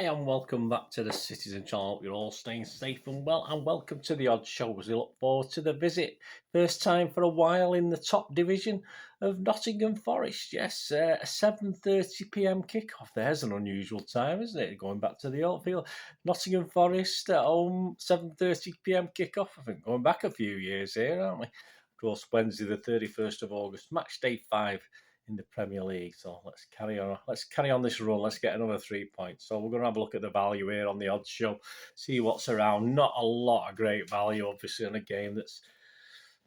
Hi and welcome back to the Citizen Channel. Hope you're all staying safe and well, and welcome to the Odd Show as we look forward to the visit. First time for a while in the top division of Nottingham Forest. Yes, a 7:30 p.m. kickoff. There's an unusual time, isn't it? Going back to the old field. Nottingham Forest at home, 7:30 p.m. kickoff. I think going back a few years here, aren't we? Of course, Wednesday the 31st of August, match day 5 in the Premier League. So let's carry on. Let's carry on this run. Let's get another 3 points. So we're going to have a look at the value here on the odds show, see what's around. Not a lot of great value, obviously, in a game that's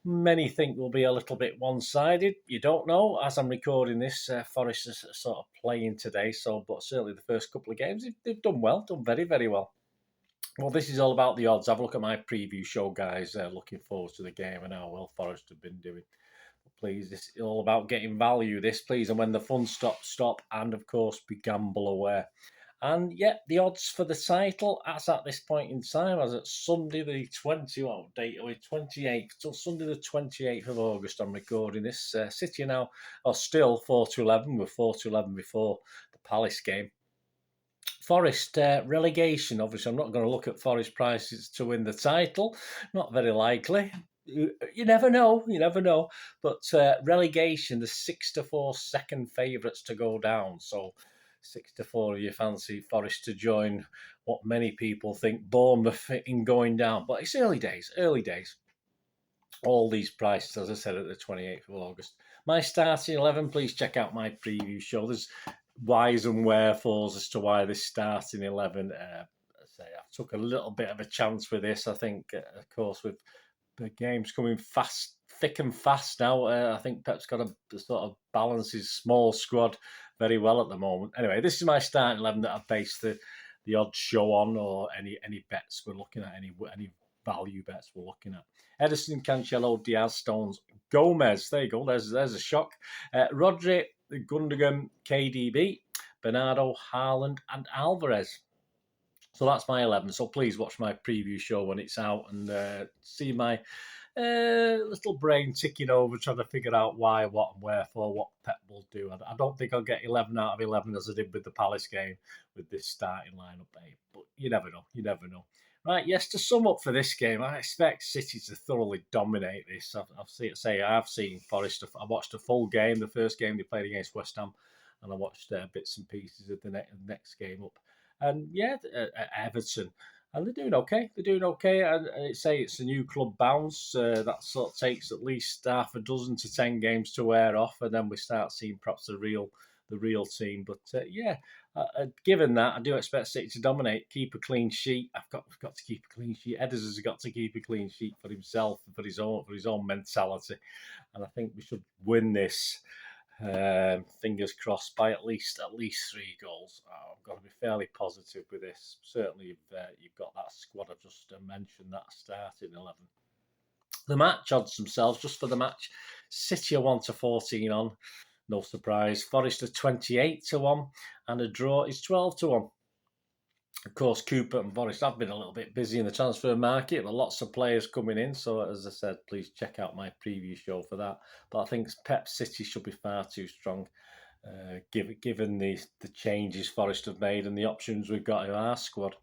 many think will be a little bit one-sided. You don't know. As I'm recording this, Forest is sort of playing today. So, but certainly the first couple of games, they've done well, done very, very well. Well, this is all about the odds. Have a look at my preview show, guys. Looking forward to the game and how well Forest have been doing. Please, this is all about getting value, this, please. And when the fun stops, stop. And, of course, be gamble aware. And, yeah, the odds for the title, as at this point in time, as at Sunday the 28th, till Sunday the 28th of August, I'm recording this. City now are still 4-11. We're 4-11 before the Palace game. Forest relegation, obviously, I'm not going to look at Forest prices to win the title. Not very likely. You never know. But relegation, the 6-4 second favourites to go down. So 6-4, you fancy Forest to join what many people think Bournemouth in going down. But it's early days. All these prices, as I said, at the 28th of August. My starting 11, please check out my preview show. There's whys and wherefores as to why this starting 11. I took a little bit of a chance with this. I think, of course, with the game's coming fast, thick and fast now. I think Pep's got to sort of balance his small squad very well at the moment. Anyway, this is my starting 11 that I've based the odds show on, or any bets we're looking at, any value bets we're looking at. Ederson, Cancelo, Diaz, Stones, Gomez. There you go. There's a shock. Rodri, Gundogan, KDB, Bernardo, Haaland, and Alvarez. So that's my 11. So please watch my preview show when it's out and see my little brain ticking over, trying to figure out why, what, and wherefore, what Pep will do. I don't think I'll get 11 out of 11 as I did with the Palace game with this starting lineup, but you never know. Right, yes, to sum up for this game, I expect City to thoroughly dominate this. I've seen Forest. I watched a full game, the first game they played against West Ham, and I watched bits and pieces of the next game up. And yeah, Everton, and they're doing okay. And it's a new club bounce. That sort of takes at least half a dozen to 10 games to wear off, and then we start seeing perhaps the real team. But given that, I do expect City to dominate, keep a clean sheet. We've got to keep a clean sheet. Edders has got to keep a clean sheet for himself and for his own mentality. And I think we should win this. Fingers crossed by at least 3 goals. I've got to be fairly positive with this. Certainly, you've got that squad I've just mentioned, that starting 11. The match odds themselves, just for the match, City are 1-14 on. No surprise. Forest are 28-1, and a draw is 12-1. Of course, Cooper and Forest have been a little bit busy in the transfer market, but lots of players coming in. So, as I said, please check out my preview show for that. But I think Pep City should be far too strong, given the changes Forest have made and the options we've got in our squad.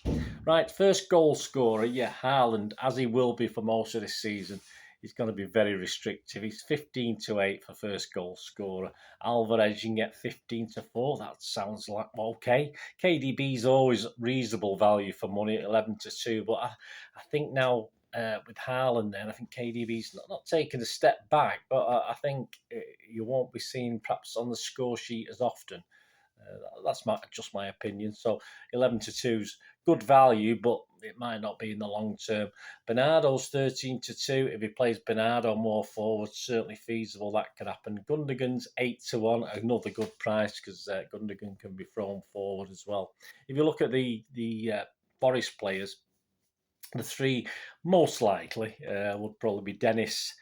Right, first goal scorer, Haaland, as he will be for most of this season. He's going to be very restrictive. He's 15-8 for first goal scorer. Alvarez, you can get 15-4. That sounds like okay. KDB's always reasonable value for money at 11-2. But I think now with Haaland, then I think KDB's not taking a step back. But I think you won't be seen perhaps on the score sheet as often. That's just my opinion. So 11-2's good value, but it might not be in the long term. Bernardo's 13-2. If he plays Bernardo more forward, certainly feasible that could happen. Gundogan's 8-1, another good price because Gundogan can be thrown forward as well. If you look at the Forest players, the 3 most likely would probably be Dennis,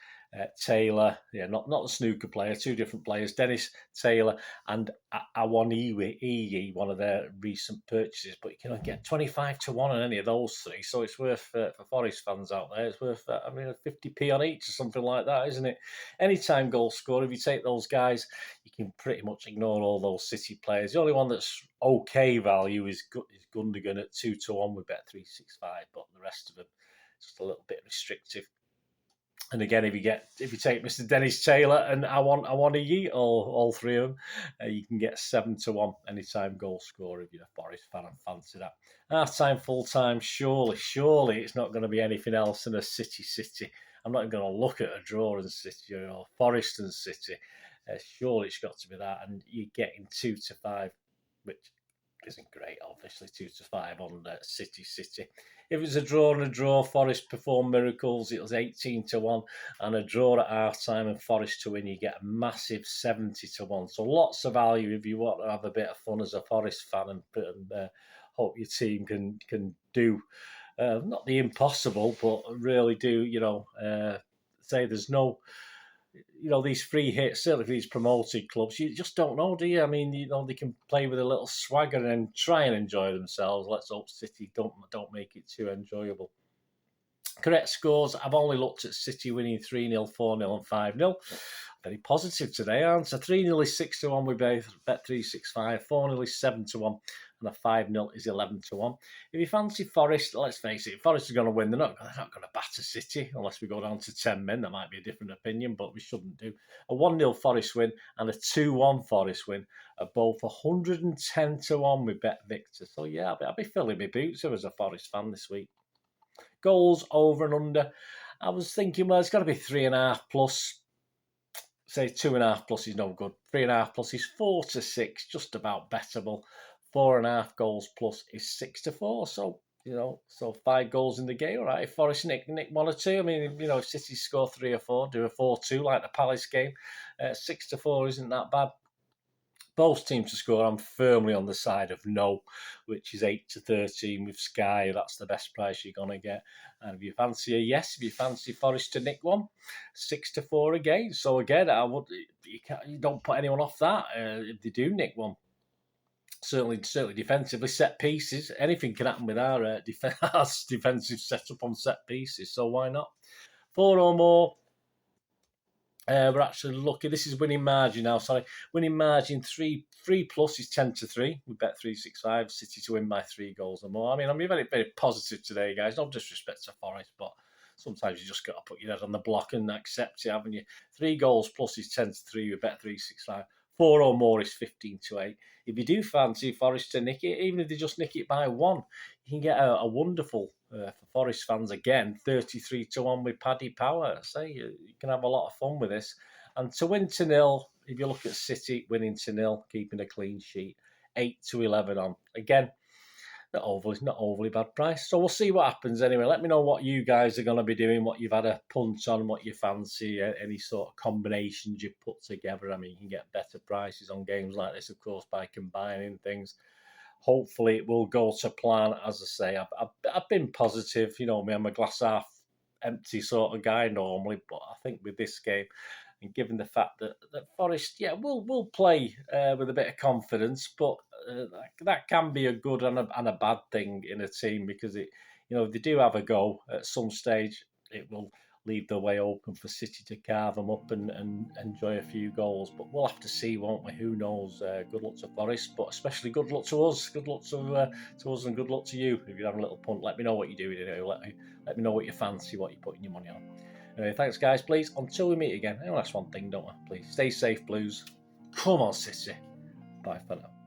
Taylor, yeah, not the snooker player, two different players, Dennis Taylor and Awoniyi, one of their recent purchases. But you can get 25 to 1 on any of those three, so it's worth, for Forest fans out there, it's worth, 50p on each or something like that, isn't it? Anytime goal scorer, if you take those guys, you can pretty much ignore all those City players. The only one that's okay value is Gundogan at 2 to 1 with Bet365, but the rest of them just a little bit restrictive. And again, if you take Mr. Dennis Taylor and I want to eat all three of them, you can get 7 to 1 anytime goal scorer if you're a Forest fan and fancy that. Half time, full time, surely it's not going to be anything else than a City. I'm not even going to look at a draw and City or Forest and City. Surely it's got to be that, and you're getting 2 to 5, which isn't great, obviously. 2 to 5 on City. If it's a draw, Forest perform miracles. It was 18 to 1, and a draw at half time and Forest to win, you get a massive 70 to 1. So lots of value if you want to have a bit of fun as a Forest fan and hope your team can do not the impossible, but really do, say there's no, these free hits, certainly for these promoted clubs, you just don't know, do you? I mean, they can play with a little swagger and try and enjoy themselves. Let's hope City don't make it too enjoyable. Correct scores, I've only looked at City winning 3-0, 4-0 and 5-0. Very positive today, aren't I? 3-0 is 6 to 1 with Bet365, 4-0 is 7 to 1, and a 5-0 is 11 to 1. If you fancy Forest, let's face it, Forest are going to win. They're not going to batter City unless we go down to 10 men. That might be a different opinion, but we shouldn't do. A 1-0 Forest win and a 2-1 Forest win are both 110 to 1 with Bet Victor. So yeah, I'll be filling my boots as a Forest fan this week. Goals over and under. I was thinking, well, it's got to be 3.5 plus. Say 2.5 plus is no good. 3.5 plus is 4 to 6, just about bettable. 4.5 goals plus is 6 to 4. So, so 5 goals in the game. All right, if Forest nick 1 or 2. I mean, if City score 3 or 4, do a 4-2 like the Palace game. 6 to 4 isn't that bad. Both teams to score, I'm firmly on the side of no, which is 8 to 13 with Sky. That's the best price you're going to get. And if you fancy a yes, if you fancy Forest to nick 1, 6 to 4 again. So again, you don't put anyone off that if they do nick 1. Certainly defensively, set pieces. Anything can happen with our defensive setup on set pieces. So why not? 4 or more. We're actually lucky. This is winning margin now. Sorry, winning margin 3 plus is 10 to 3. We bet 365 City to win by 3 goals or more. I mean, I'm very, very positive today, guys. No disrespect to Forest, but sometimes you just got to put your head on the block and accept it, haven't you? 3 goals plus is 10 to 3. We bet 365. 4 or more is 15 to 8. If you do fancy Forest to nick it, even if they just nick it by 1, you can get a wonderful, for Forest fans again, 33 to 1 with Paddy Power. So you can have a lot of fun with this. And to win to 0, if you look at City winning to 0, keeping a clean sheet, 8 to 11 on. Again, not overly bad price. So we'll see what happens anyway. Let me know what you guys are going to be doing, what you've had a punt on, what you fancy, any sort of combinations you've put together. I mean, you can get better prices on games like this, of course, by combining things. Hopefully it will go to plan. As I say, I've been positive. You know me, I'm a glass half empty sort of guy normally, but I think with this game, and given the fact that Forest, will play with a bit of confidence, but that can be a good and a bad thing in a team, because if they do have a go at some stage, it will leave the way open for City to carve them up and enjoy a few goals. But we'll have to see, won't we? Who knows? Good luck to Forest, but especially good luck to us. Good luck to us, and good luck to you. If you have a little punt, let me know what you're doing. Let me know what you fancy, what you're putting your money on. Anyway, thanks, guys. Please, until we meet again, that's one thing, don't we? Please stay safe, Blues. Come on, City. Bye for now.